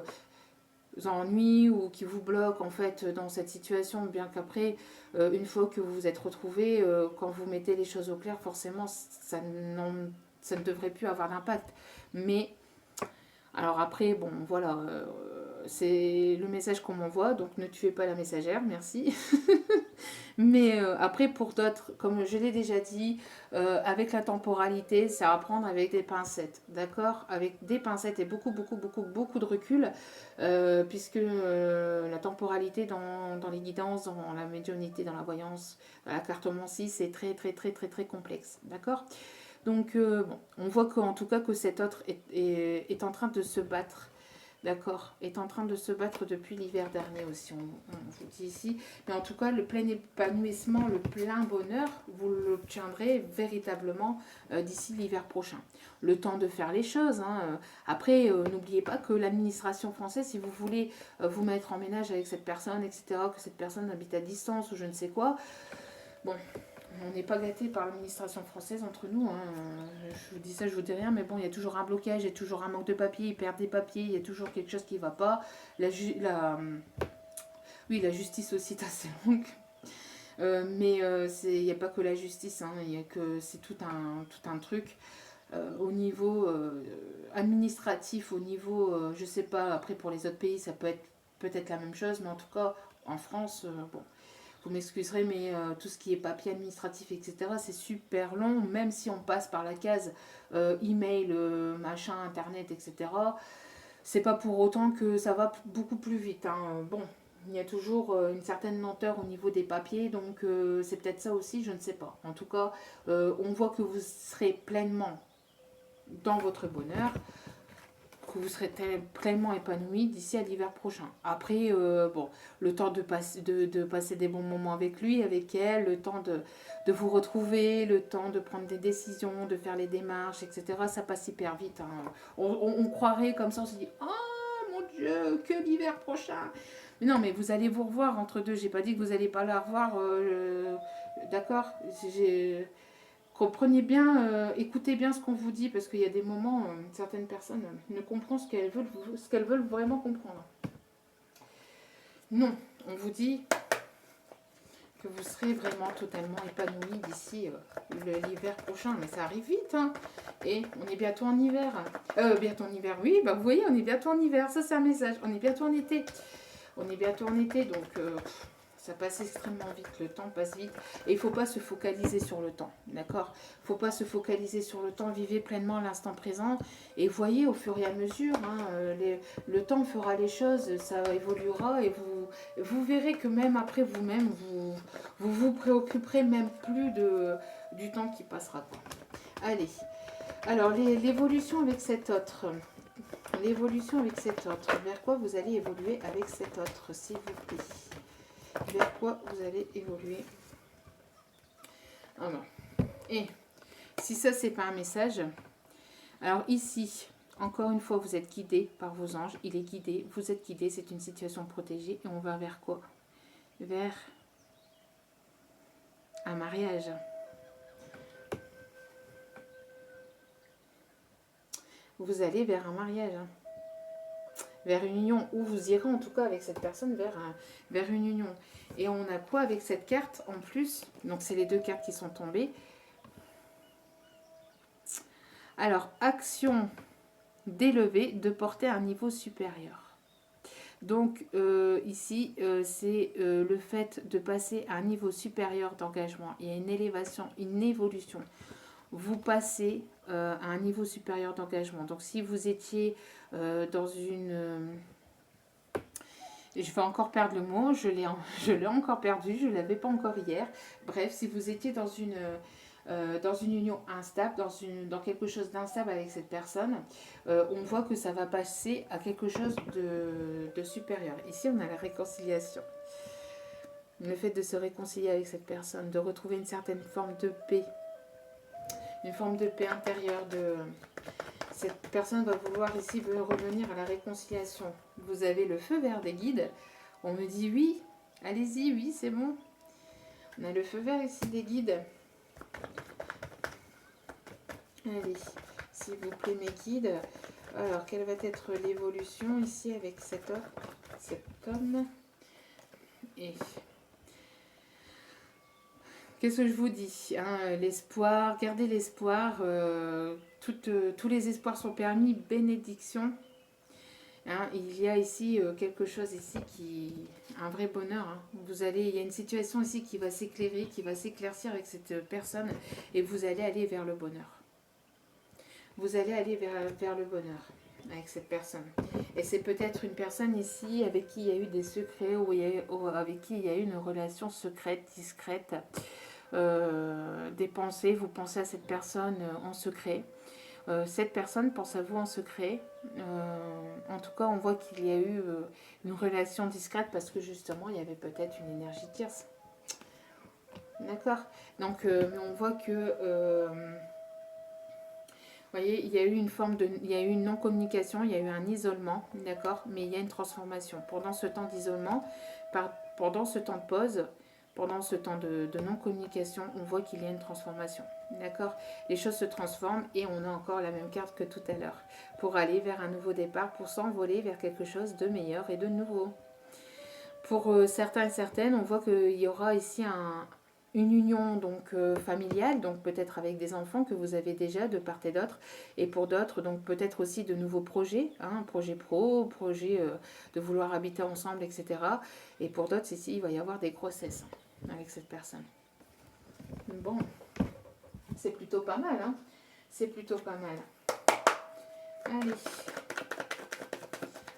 ennuient ou qui vous bloquent en fait dans cette situation, bien qu'après, une fois que vous vous êtes retrouvés, quand vous mettez les choses au clair, forcément, ça ne devrait plus avoir d'impact. Mais alors après, bon, voilà, c'est le message qu'on m'envoie, donc ne tuez pas la messagère, merci. Mais après, pour d'autres, comme je l'ai déjà dit, avec la temporalité, c'est à prendre avec des pincettes, d'accord? Avec des pincettes et beaucoup, beaucoup, beaucoup, beaucoup de recul, puisque la temporalité dans les guidances, dans la médiumnité, dans la voyance, dans la cartomancie, c'est très, très, très, très, très complexe, d'accord? Donc, bon, on voit qu'en tout cas que cet autre est en train de se battre, d'accord, est en train de se battre depuis l'hiver dernier aussi, on vous dit ici. Mais en tout cas, le plein épanouissement, le plein bonheur, vous l'obtiendrez véritablement d'ici l'hiver prochain. Le temps de faire les choses. Hein. Après, n'oubliez pas que l'administration française, si vous voulez vous mettre en ménage avec cette personne, etc., que cette personne habite à distance ou je ne sais quoi, bon... On n'est pas gâté par l'administration française entre nous. Hein. Je vous dis ça, je vous dis rien, mais bon, il y a toujours un blocage, il y a toujours un manque de papiers, ils perdent des papiers, il y a toujours quelque chose qui ne va pas. Oui, la justice aussi est assez longue. Mais il n'y a pas que la justice, hein, c'est tout un truc. Au niveau administratif, au niveau, je sais pas, après pour les autres pays, ça peut être peut-être la même chose, mais en tout cas, en France, bon. Vous m'excuserez, mais tout ce qui est papier administratif, etc., c'est super long, même si on passe par la case email, machin, internet, etc. C'est pas pour autant que ça va beaucoup plus vite. Hein. Bon, il y a toujours une certaine lenteur au niveau des papiers, donc c'est peut-être ça aussi, je ne sais pas. En tout cas, on voit que vous serez pleinement dans votre bonheur. que vous serez pleinement épanoui d'ici à l'hiver prochain. Après, bon, le temps de passer des bons moments avec lui, avec elle, le temps de vous retrouver, le temps de prendre des décisions, de faire les démarches, etc. Ça passe hyper vite. Hein. On croirait comme ça, on se dit « Oh mon Dieu, que l'hiver prochain !» Mais non, mais vous allez vous revoir entre deux. J'ai pas dit que vous n'allez pas la revoir. D'accord. Comprenez bien, écoutez bien ce qu'on vous dit, parce qu'il y a des moments, certaines personnes ne comprennent ce qu'elles veulent vraiment comprendre. Non, on vous dit que vous serez vraiment totalement épanoui d'ici l'hiver prochain, mais ça arrive vite, hein. Et on est bientôt en hiver. Bientôt en hiver, oui, bah vous voyez, on est bientôt en hiver, ça c'est un message. On est bientôt en été. On est bientôt en été, donc ça passe extrêmement vite, le temps passe vite. Et il ne faut pas se focaliser sur le temps, d'accord? Il ne faut pas se focaliser sur le temps, vivez pleinement l'instant présent. Et voyez au fur et à mesure, hein, le temps fera les choses, ça évoluera et vous verrez que même après vous-même, vous préoccuperez même plus du temps qui passera. Allez, alors l'évolution avec cet autre... L'évolution avec cet autre. Vers quoi vous allez évoluer avec cet autre, s'il vous plaît? Vers quoi vous allez évoluer? Alors, et si ça, c'est pas un message, alors ici, encore une fois, vous êtes guidé par vos anges. Il est guidé, vous êtes guidé, c'est une situation protégée. Et on va vers quoi? Vers un mariage. Vous allez vers un mariage, hein. Vers une union, ou vous irez en tout cas avec cette personne vers une union. Et on a quoi avec cette carte en plus? Donc c'est les deux cartes qui sont tombées. Alors, action d'élever, de porter à un niveau supérieur. Donc ici, c'est le fait de passer à un niveau supérieur d'engagement. Il y a une élévation, une évolution. Vous passez à un niveau supérieur d'engagement. Donc si vous étiez dans une... je vais encore perdre le mot, je l'ai encore perdu, je ne l'avais pas encore hier. Bref, si vous étiez dans une union instable, dans quelque chose d'instable avec cette personne, on voit que ça va passer à quelque chose de supérieur. Ici, on a la réconciliation. Le fait de se réconcilier avec cette personne, de retrouver une certaine forme de paix. Une forme de paix intérieure. Cette personne va vouloir ici revenir à la réconciliation. Vous avez le feu vert des guides. On me dit oui, allez-y, oui, c'est bon. On a le feu vert ici des guides. Allez, s'il vous plaît, mes guides. Alors, quelle va être l'évolution ici avec cet homme? Et qu'est-ce que je vous dis, hein, l'espoir, gardez l'espoir. Tous les espoirs sont permis. Bénédiction. Hein, il y a ici quelque chose ici un vrai bonheur. Hein. Il y a une situation ici qui va s'éclairer, qui va s'éclaircir avec cette personne et vous allez aller vers le bonheur. Vous allez aller vers le bonheur avec cette personne. Et c'est peut-être une personne ici avec qui il y a eu des secrets ou avec qui il y a eu une relation secrète, discrète. Des pensées, vous pensez à cette personne en secret. Cette personne pense à vous en secret. En tout cas, on voit qu'il y a eu une relation discrète parce que justement, il y avait peut-être une énergie tierce. D'accord. Donc, on voit que, vous voyez, il y a eu une non-communication, il y a eu un isolement, d'accord. Mais il y a une transformation. Pendant ce temps d'isolement, pendant ce temps de pause, pendant ce temps de non-communication, on voit qu'il y a une transformation. D'accord? Les choses se transforment et on a encore la même carte que tout à l'heure. Pour aller vers un nouveau départ, pour s'envoler vers quelque chose de meilleur et de nouveau. Pour certains et certaines, on voit qu'il y aura ici une union donc familiale, donc peut-être avec des enfants que vous avez déjà de part et d'autre. Et pour d'autres, donc peut-être aussi de nouveaux projets, hein, projet pro, projet de vouloir habiter ensemble, etc. Et pour d'autres, ici, il va y avoir des grossesses avec cette personne. Bon, c'est plutôt pas mal, hein. C'est plutôt pas mal. Allez,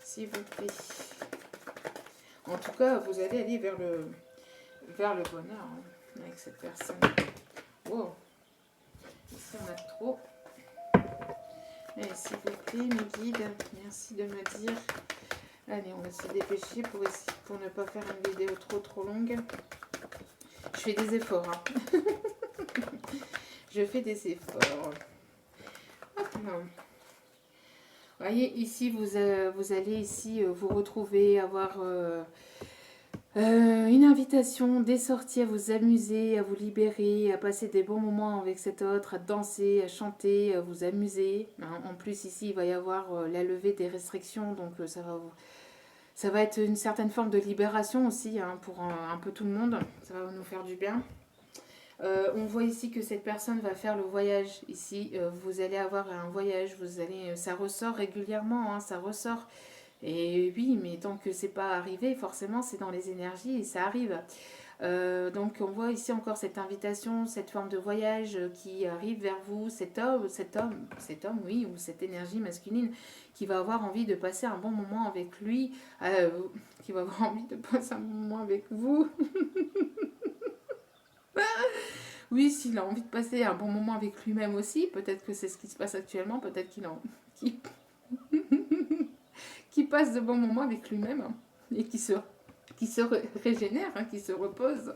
s'il vous plaît. En tout cas, vous allez aller vers le bonheur, hein, avec cette personne. Wow. Ici, on a trop. Allez, s'il vous plaît, mes guides, merci de me dire. Allez, on va se dépêcher pour ne pas faire une vidéo trop longue. Je fais des efforts. Hein. Je fais des efforts. Hop là. Vous voyez, ici, vous allez ici vous retrouver, avoir une invitation, des sorties à vous amuser, à vous libérer, à passer des bons moments avec cet autre, à danser, à chanter, à vous amuser. Hein. En plus, ici, il va y avoir la levée des restrictions, donc ça va être une certaine forme de libération aussi hein, pour un peu tout le monde. Ça va nous faire du bien. On voit ici que cette personne va faire le voyage ici. Vous allez avoir un voyage, ça ressort régulièrement, hein, ça ressort. Et oui, mais tant que c'est pas arrivé, forcément c'est dans les énergies et ça arrive. Donc on voit ici encore cette invitation, cette forme de voyage qui arrive vers vous, cet homme, oui, ou cette énergie masculine qui va avoir envie de passer un bon moment avec lui, qui va avoir envie de passer un bon moment avec vous. Oui, s'il a envie de passer un bon moment avec lui-même aussi, peut-être que c'est ce qui se passe actuellement, peut-être qu'il passe de bons moments avec lui-même hein, et qui se régénère, hein, qui se repose.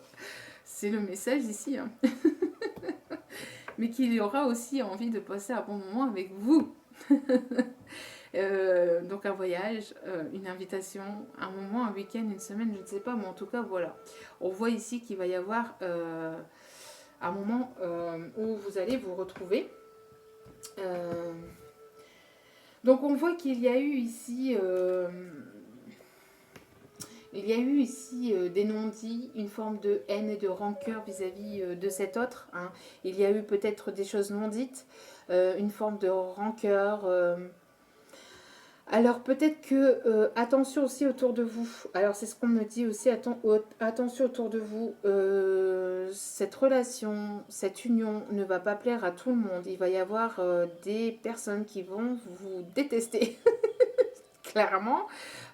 C'est le message ici. Hein. Mais qu'il aura aussi envie de passer un bon moment avec vous. Donc un voyage, une invitation, un moment, un week-end, une semaine, je ne sais pas, mais en tout cas, voilà. On voit ici qu'il va y avoir un moment où vous allez vous retrouver. Donc on voit qu'il y a eu ici... il y a eu ici des non-dits, une forme de haine et de rancœur vis-à-vis de cet autre. Hein. Il y a eu peut-être des choses non dites, une forme de rancœur. Alors peut-être que attention aussi autour de vous. Alors c'est ce qu'on me dit aussi, attention autour de vous. Cette relation, cette union ne va pas plaire à tout le monde. Il va y avoir des personnes qui vont vous détester. Clairement.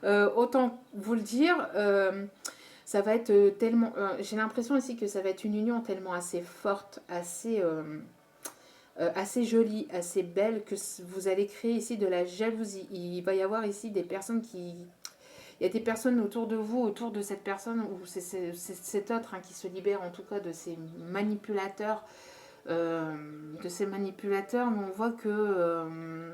Autant vous le dire, ça va être tellement... j'ai l'impression aussi que ça va être une union tellement assez forte, assez jolie, assez belle, que vous allez créer ici de la jalousie. Il va y avoir ici des personnes qui... Il y a des personnes autour de vous, autour de cette personne, ou c'est cet autre hein, qui se libère en tout cas de ces manipulateurs. Mais on voit que...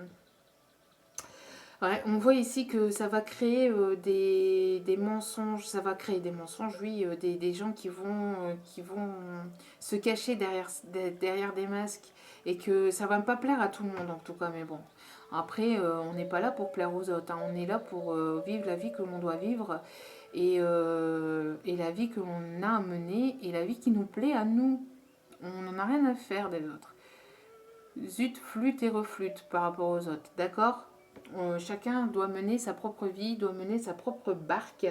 ouais, on voit ici que ça va créer des mensonges, ça va créer des mensonges, oui, des gens qui vont se cacher derrière des masques et que ça va pas plaire à tout le monde en tout cas, mais bon. Après, on n'est pas là pour plaire aux autres, hein. On est là pour vivre la vie que l'on doit vivre et la vie que l'on a à mener et la vie qui nous plaît à nous. On n'en a rien à faire des autres. Zut, flûte et reflûte par rapport aux autres, d'accord ? Chacun doit mener sa propre vie, doit mener sa propre barque.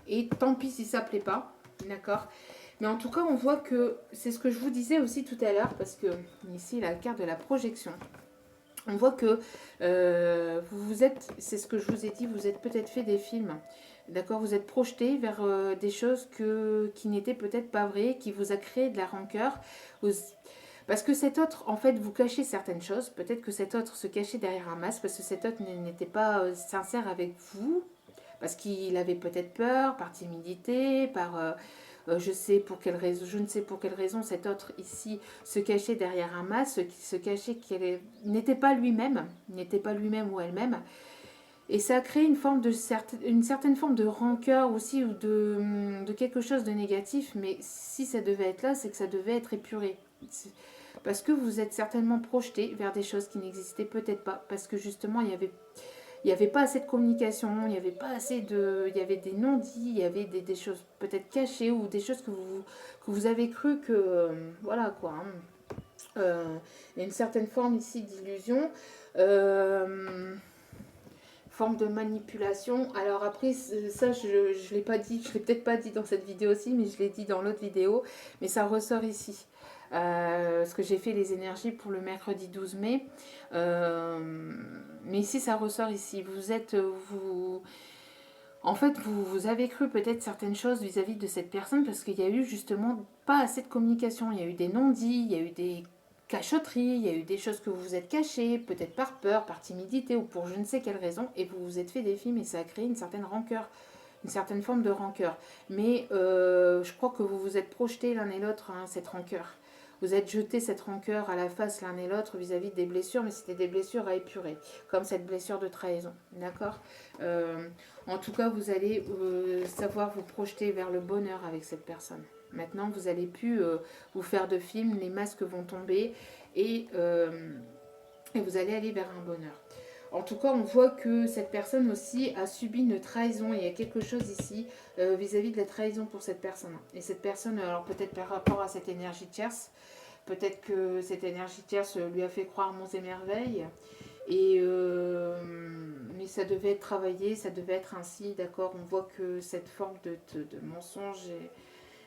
Et tant pis si ça ne plaît pas, d'accord. Mais en tout cas, on voit que c'est ce que je vous disais aussi tout à l'heure, parce que ici, la carte de la projection. On voit que vous êtes, c'est ce que je vous ai dit, vous êtes peut-être fait des films. D'accord, vous êtes projeté vers des choses qui n'étaient peut-être pas vraies, qui vous a créé de la rancœur. Parce que cet autre, en fait, vous cachez certaines choses. Peut-être que cet autre se cachait derrière un masque parce que cet autre n'était pas sincère avec vous. Parce qu'il avait peut-être peur, par timidité, par... je ne sais pour quelle raison cet autre ici se cachait derrière un masque, qui se cachait n'était pas lui-même ou elle-même. Et ça a créé une certaine forme de rancœur aussi ou de quelque chose de négatif. Mais si ça devait être là, c'est que ça devait être épuré. Parce que vous êtes certainement projeté vers des choses qui n'existaient peut-être pas. Parce que justement, il n'y avait pas assez de communication, il n'y avait pas assez de... Il y avait des non-dits, il y avait des choses peut-être cachées ou des choses que vous avez cru que... voilà quoi. Il y a une certaine forme ici d'illusion. Forme de manipulation. Alors après, ça, je ne l'ai pas dit, je l'ai peut-être pas dit dans cette vidéo aussi, mais je l'ai dit dans l'autre vidéo. Mais ça ressort ici. Parce que j'ai fait les énergies pour le mercredi 12 mai. Mais ici, ça ressort ici. En fait, vous avez cru peut-être certaines choses vis-à-vis de cette personne parce qu'il y a eu justement pas assez de communication. Il y a eu des non-dits, il y a eu cachotterie, il y a eu des choses que vous vous êtes cachées, peut-être par peur, par timidité ou pour je ne sais quelle raison, et vous vous êtes fait des films et ça a créé une certaine rancœur, une certaine forme de rancœur. Mais je crois que vous vous êtes projetés l'un et l'autre, hein, cette rancœur. Vous êtes jeté cette rancœur à la face l'un et l'autre vis-à-vis des blessures, mais c'était des blessures à épurer, comme cette blessure de trahison. D'accord. En tout cas, vous allez savoir vous projeter vers le bonheur avec cette personne. Maintenant, vous n'allez plus vous faire de films, les masques vont tomber et vous allez aller vers un bonheur. En tout cas, on voit que cette personne aussi a subi une trahison. Il y a quelque chose ici vis-à-vis de la trahison pour cette personne. Et cette personne, alors peut-être par rapport à cette énergie tierce, peut-être que cette énergie tierce lui a fait croire monts et merveilles. Et mais ça devait être travaillé, ça devait être ainsi, d'accord. On voit que cette forme de mensonge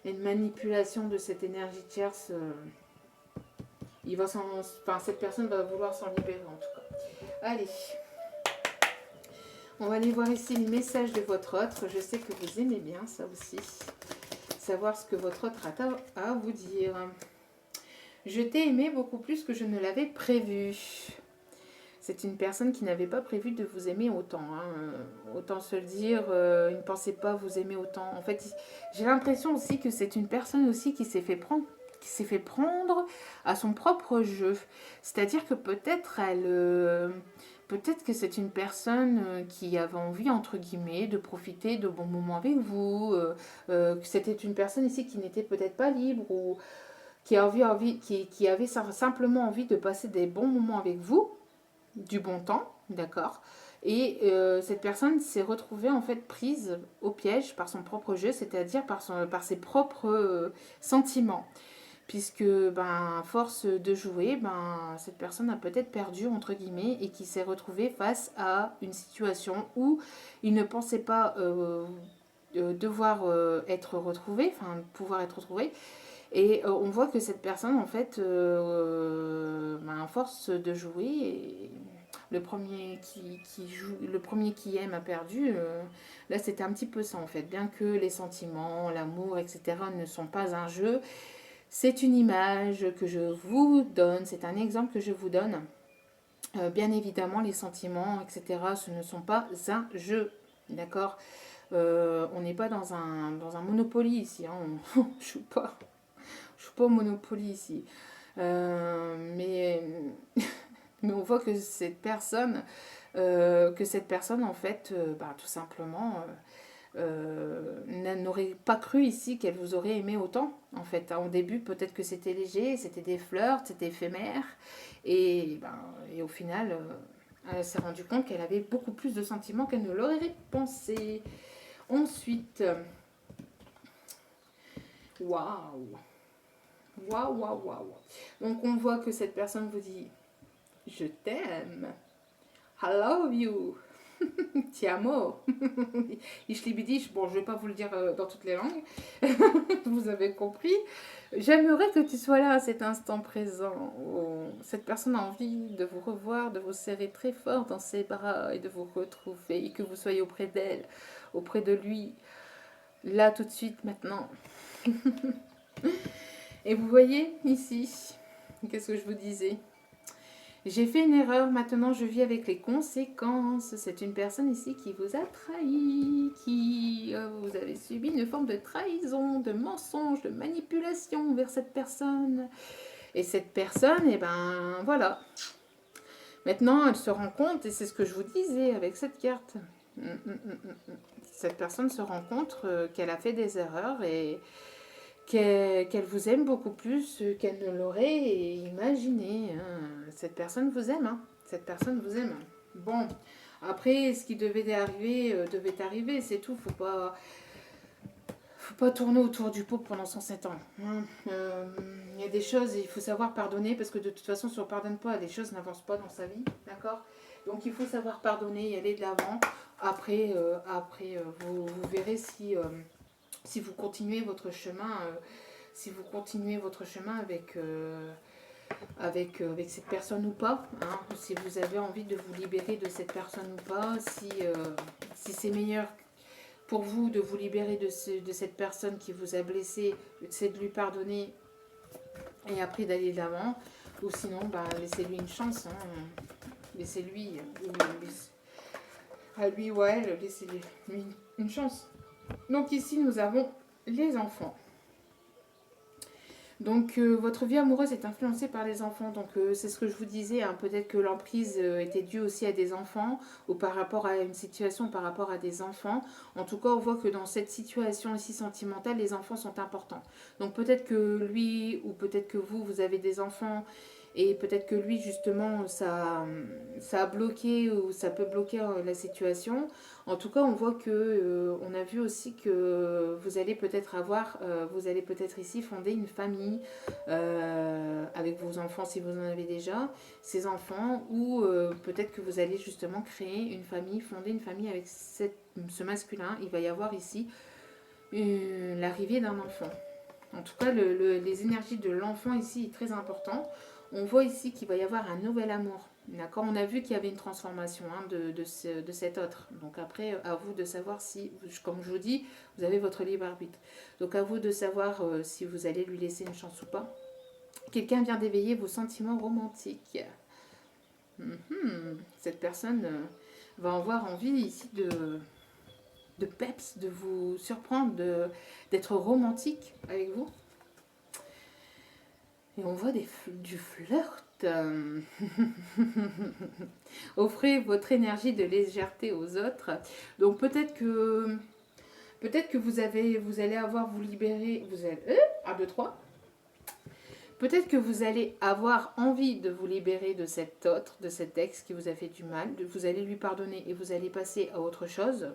et de manipulation de cette énergie tierce, cette personne va vouloir s'en libérer en tout cas. Allez, on va aller voir ici les messages de votre autre. Je sais que vous aimez bien ça aussi, savoir ce que votre autre a à vous dire. Je t'ai aimé beaucoup plus que je ne l'avais prévu. C'est une personne qui n'avait pas prévu de vous aimer autant. Hein. Autant se le dire, il ne pensait pas vous aimer autant. En fait, j'ai l'impression aussi que c'est une personne aussi qui s'est fait prendre à son propre jeu. C'est-à-dire que peut-être peut-être que c'est une personne qui avait envie, entre guillemets, de profiter de bons moments avec vous. Que c'était une personne ici qui n'était peut-être pas libre ou qui avait simplement envie de passer des bons moments avec vous, du bon temps, d'accord. Et cette personne s'est retrouvée en fait prise au piège par son propre jeu, c'est-à-dire par ses propres sentiments. Puisque, à force de jouer, cette personne a peut-être perdu, entre guillemets, et qui s'est retrouvée face à une situation où il ne pensait pas devoir être retrouvé, enfin pouvoir être retrouvé. Et on voit que cette personne, en fait, à force de jouer, et le premier le premier qui aime a perdu. Là, c'était un petit peu ça, en fait. Bien que les sentiments, l'amour, etc. ne sont pas un jeu, c'est une image que je vous donne, c'est un exemple que je vous donne. Bien évidemment, les sentiments, etc., ce ne sont pas un jeu, d'accord. On n'est pas dans un Monopoly ici, hein. On ne joue pas au Monopoly ici. Mais on voit que cette personne, en fait, tout simplement, n'aurait pas cru ici qu'elle vous aurait aimé autant, en fait. Au début, peut-être que c'était léger, c'était des flirts, c'était éphémère. Et au final, elle s'est rendue compte qu'elle avait beaucoup plus de sentiments qu'elle ne l'aurait pensé. Ensuite, waouh! Waouh, waouh, waouh. Donc on voit que cette personne vous dit je t'aime, I love you, ti amo. Ich liebe dich. Bon, je ne vais pas vous le dire dans toutes les langues. Vous avez compris. J'aimerais que tu sois là à cet instant présent où cette personne a envie de vous revoir, de vous serrer très fort dans ses bras et de vous retrouver et que vous soyez auprès d'elle, auprès de lui, là tout de suite, maintenant. Et vous voyez ici, qu'est-ce que je vous disais? J'ai fait une erreur, maintenant je vis avec les conséquences. C'est une personne ici qui vous a trahi, qui vous avez subi une forme de trahison, de mensonge, de manipulation vers cette personne. Et cette personne, voilà. Maintenant, elle se rend compte, et c'est ce que je vous disais avec cette carte. Cette personne se rend compte qu'elle a fait des erreurs et qu'elle vous aime beaucoup plus qu'elle ne l'aurait imaginé. Hein. Cette personne vous aime. Hein. Cette personne vous aime. Bon, après, ce qui devait arriver, c'est tout. Faut pas tourner autour du pot pendant 107 ans. Hein. Il y a des choses, il faut savoir pardonner, parce que de toute façon, si on ne pardonne pas, les choses n'avancent pas dans sa vie. D'accord. Donc, il faut savoir pardonner et aller de l'avant. Après, vous verrez si vous continuez votre chemin, avec cette personne ou pas, hein, si vous avez envie de vous libérer de cette personne ou pas, si c'est meilleur pour vous de vous libérer de cette personne qui vous a blessé, c'est de lui pardonner et après d'aller de l'avant. Ou sinon, bah, laissez-lui une chance. Hein. Laissez-lui, à lui ou à elle, laissez-lui une chance. Donc ici, nous avons les enfants. Donc votre vie amoureuse est influencée par les enfants. Donc c'est ce que je vous disais, hein. Peut-être que l'emprise était due aussi à des enfants ou par rapport à une situation, par rapport à des enfants. En tout cas, on voit que dans cette situation ici sentimentale, les enfants sont importants. Donc peut-être que lui ou peut-être que vous, vous avez des enfants et peut-être que lui, justement, ça a bloqué ou ça peut bloquer la situation. En tout cas, on voit que, on a vu aussi que vous allez peut-être vous allez peut-être ici fonder une famille avec vos enfants si vous en avez déjà, ces enfants, ou peut-être que vous allez justement créer une famille, fonder une famille avec ce masculin. Il va y avoir ici l'arrivée d'un enfant. En tout cas, les énergies de l'enfant ici est très important. On voit ici qu'il va y avoir un nouvel amour. D'accord. On a vu qu'il y avait une transformation hein, de cet autre. Donc après, à vous de savoir si, comme je vous dis, vous avez votre libre arbitre. Donc à vous de savoir si vous allez lui laisser une chance ou pas. Quelqu'un vient d'éveiller vos sentiments romantiques. Cette personne va avoir envie ici de peps, de vous surprendre, d'être romantique avec vous. Et on voit du flirt. Offrez votre énergie de légèreté aux autres. Donc peut-être que vous allez avoir vous libérer. Vous allez 1, 2, 3. Peut-être que vous allez avoir envie de vous libérer de cet autre, de cet ex qui vous a fait du mal. Vous allez lui pardonner et vous allez passer à autre chose.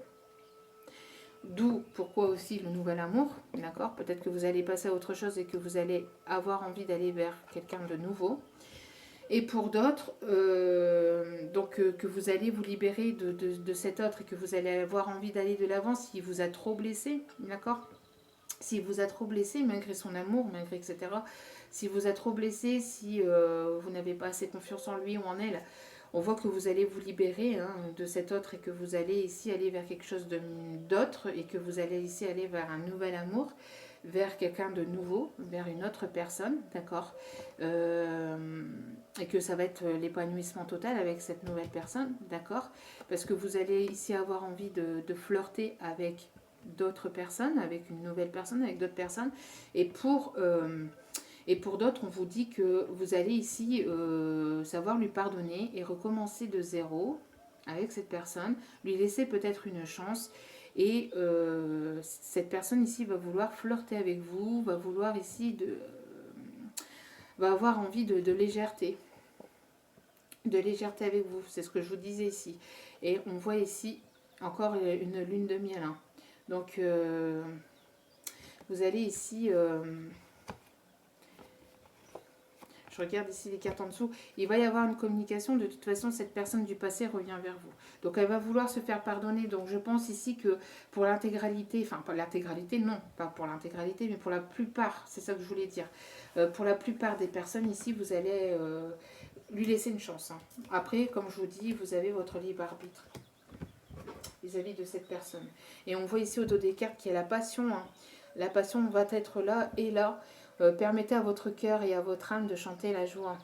D'où pourquoi aussi le nouvel amour, d'accord. Peut-être que vous allez passer à autre chose et que vous allez avoir envie d'aller vers quelqu'un de nouveau. Et pour d'autres, que vous allez vous libérer de cet autre et que vous allez avoir envie d'aller de l'avant s'il vous a trop blessé, d'accord. S'il vous a trop blessé, malgré son amour, malgré etc. S'il vous a trop blessé, si vous n'avez pas assez confiance en lui ou en elle, on voit que vous allez vous libérer hein, de cet autre et que vous allez ici aller vers quelque chose d'autre et que vous allez ici aller vers un nouvel amour, vers quelqu'un de nouveau, vers une autre personne, d'accord. Et que ça va être l'épanouissement total avec cette nouvelle personne, d'accord. Parce que vous allez ici avoir envie de flirter avec d'autres personnes, avec une nouvelle personne, avec d'autres personnes. Et pour d'autres, on vous dit que vous allez ici savoir lui pardonner et recommencer de zéro avec cette personne, lui laisser peut-être une chance. Et cette personne ici va vouloir flirter avec vous, va vouloir ici va avoir envie de légèreté. De légèreté avec vous, c'est ce que je vous disais ici. Et on voit ici encore une lune de miel. Hein. Donc vous allez ici... je regarde ici les cartes en dessous, il va y avoir une communication, de toute façon cette personne du passé revient vers vous. Donc elle va vouloir se faire pardonner, donc je pense ici que pour l'intégralité, enfin pas l'intégralité, non, pas pour l'intégralité, mais pour la plupart, c'est ça que je voulais dire, pour la plupart des personnes ici, vous allez lui laisser une chance. Hein. Après, comme je vous dis, vous avez votre libre arbitre vis-à-vis de cette personne. Et on voit ici au dos des cartes qu'il y a la passion, hein. La passion va être là et là. Permettez à votre cœur et à votre âme de chanter la joie.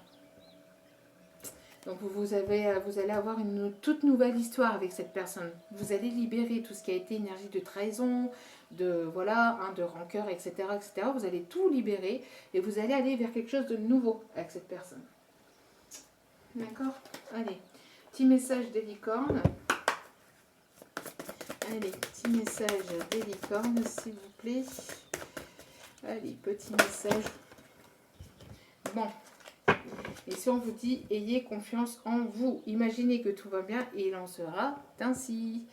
Donc vous allez avoir une toute nouvelle histoire avec cette personne. Vous allez libérer tout ce qui a été énergie de trahison, de voilà, hein, de rancœur, etc., etc. Vous allez tout libérer et vous allez aller vers quelque chose de nouveau avec cette personne. D'accord. Allez, petit message des licornes. Allez, petit message des licornes, s'il vous plaît. Allez, petit message. Bon. Et si on vous dit, ayez confiance en vous. Imaginez que tout va bien et il en sera ainsi.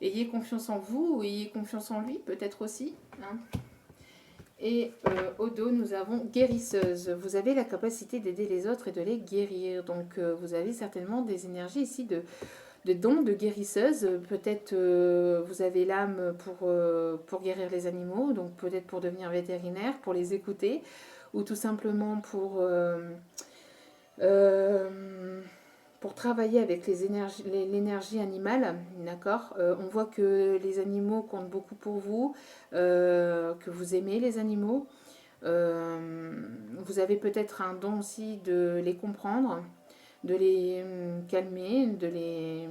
Ayez confiance en vous ou ayez confiance en lui, peut-être aussi. Hein. Et au dos, nous avons guérisseuse. Vous avez la capacité d'aider les autres et de les guérir. Donc, vous avez certainement des énergies ici de dons de guérisseuse. Peut-être vous avez l'âme pour guérir les animaux, donc peut-être pour devenir vétérinaire, pour les écouter, ou tout simplement pour travailler avec l'énergie animale, d'accord. On voit que les animaux comptent beaucoup pour vous, que vous aimez les animaux. Vous avez peut-être un don aussi de les comprendre, de les calmer, de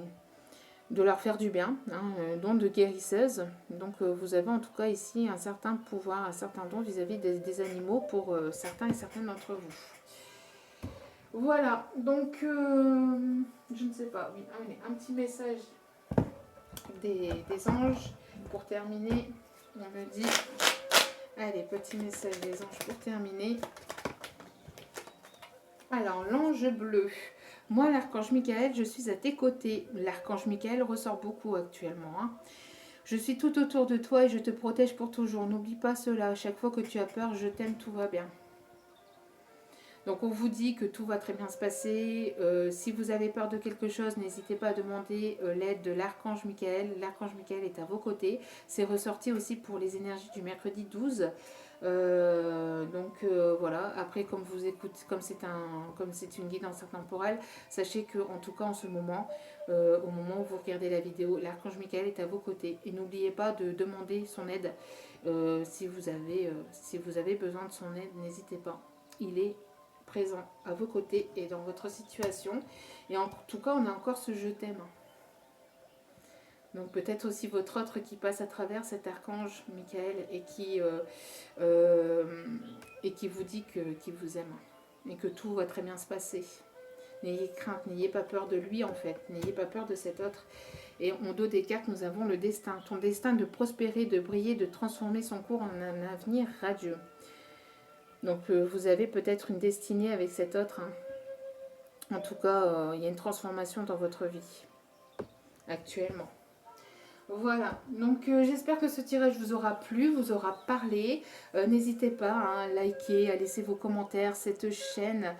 leur faire du bien, hein, don de guérisseuse. Donc vous avez en tout cas ici un certain pouvoir, un certain don vis-à-vis des animaux pour certains et certaines d'entre vous. Voilà, donc je ne sais pas, oui, allez, un petit message des anges pour terminer. On me dit, allez, petit message des anges pour terminer. Alors, l'ange bleu. Moi, l'archange Michael, je suis à tes côtés. L'archange Michael ressort beaucoup actuellement, hein. Je suis tout autour de toi et je te protège pour toujours. N'oublie pas cela. À chaque fois que tu as peur, je t'aime, tout va bien. Donc on vous dit que tout va très bien se passer. Si vous avez peur de quelque chose, n'hésitez pas à demander l'aide de l'archange Michael. L'archange Michael est à vos côtés. C'est ressorti aussi pour les énergies du mercredi 12. Voilà. Après, comme vous écoutez, comme c'est une guidance temporelle, sachez que en tout cas en ce moment, au moment où vous regardez la vidéo, l'archange Michael est à vos côtés. Et n'oubliez pas de demander son aide. Si vous avez besoin de son aide, n'hésitez pas. Il est présent à vos côtés et dans votre situation. Et en tout cas, on a encore ce je t'aime. Donc peut-être aussi votre autre qui passe à travers cet archange Michael et qui vous dit qu'il vous aime et que tout va très bien se passer. N'ayez crainte, n'ayez pas peur de lui en fait, n'ayez pas peur de cet autre. Et au dos des cartes, nous avons le destin. Ton destin de prospérer, de briller, de transformer son cours en un avenir radieux. Donc vous avez peut-être une destinée avec cet autre, hein. En tout cas, il y a une transformation dans votre vie actuellement. Voilà, donc j'espère que ce tirage vous aura plu, vous aura parlé. N'hésitez pas, hein, à liker, à laisser vos commentaires. Cette chaîne,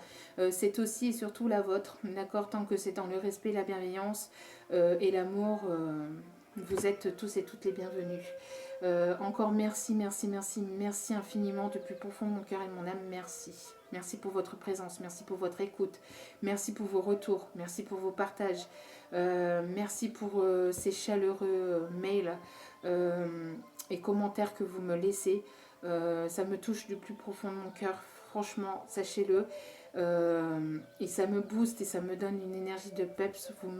c'est aussi et surtout la vôtre, d'accord? Tant que c'est dans le respect, la bienveillance et l'amour, vous êtes tous et toutes les bienvenus. Encore merci, merci, merci, merci infiniment du plus profond de mon cœur et de mon âme, merci. Merci pour votre présence, merci pour votre écoute, merci pour vos retours, merci pour vos partages, merci pour ces chaleureux mails et commentaires que vous me laissez. Ça me touche du plus profond de mon cœur, franchement, sachez-le. Et ça me booste et ça me donne une énergie de peps, vous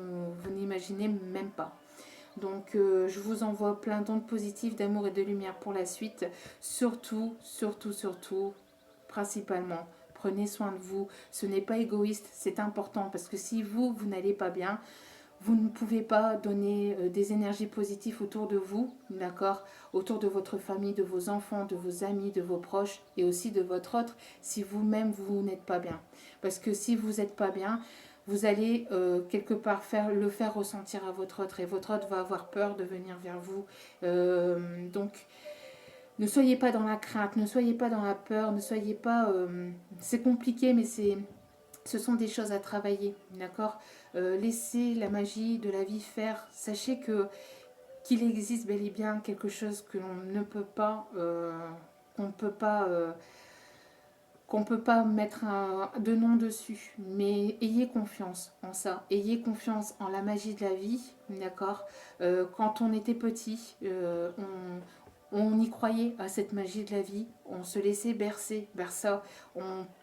n'imaginez même pas. Donc je vous envoie plein d'ondes positives, d'amour et de lumière pour la suite. Surtout, surtout, surtout, principalement, prenez soin de vous. Ce n'est pas égoïste, c'est important parce que si vous n'allez pas bien, vous ne pouvez pas donner des énergies positives autour de vous, d'accord? Autour de votre famille, de vos enfants, de vos amis, de vos proches et aussi de votre autre, si vous-même vous n'êtes pas bien. Parce que si vous n'êtes pas bien, vous allez quelque part le faire ressentir à votre autre et votre autre va avoir peur de venir vers vous. Donc, ne soyez pas dans la crainte, ne soyez pas dans la peur, ne soyez pas... c'est compliqué, mais ce sont des choses à travailler, d'accord? Laissez la magie de la vie faire. Sachez qu'il existe bel et bien quelque chose que l'on ne peut pas... qu'on peut pas mettre de nom dessus, mais ayez confiance en ça, ayez confiance en la magie de la vie, d'accord? Quand on était petit, on y croyait à cette magie de la vie, on se laissait bercer par ça,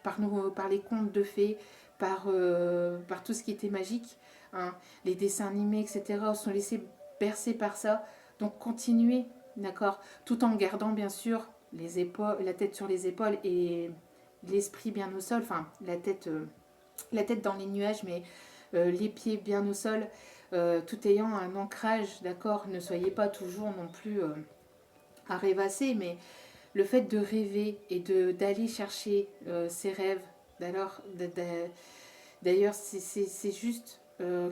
par les contes de fées, par tout ce qui était magique, hein, les dessins animés, etc. On se laissait bercer par ça, donc continuez, d'accord? Tout en gardant bien sûr les épaules, la tête sur les épaules et l'esprit bien au sol, enfin la tête dans les nuages, mais les pieds bien au sol, tout ayant un ancrage, d'accord? Ne soyez pas toujours non plus à rêvasser, mais le fait de rêver et d'aller chercher ses rêves, d'ailleurs c'est juste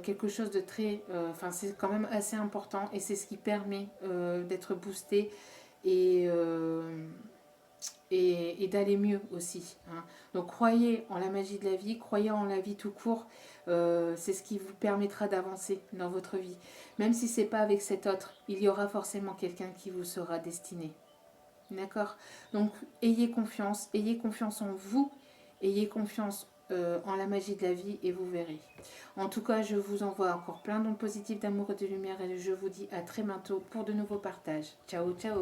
quelque chose de très... Enfin c'est quand même assez important et c'est ce qui permet d'être boosté et... et d'aller mieux aussi, hein. Donc croyez en la magie de la vie, croyez en la vie tout court, c'est ce qui vous permettra d'avancer dans votre vie. Même si c'est pas avec cet autre, il y aura forcément quelqu'un qui vous sera destiné. D'accord? Donc ayez confiance en vous, ayez confiance en la magie de la vie et vous verrez. En tout cas, je vous envoie encore plein d'ondes positives d'amour et de lumière et je vous dis à très bientôt pour de nouveaux partages. Ciao, ciao!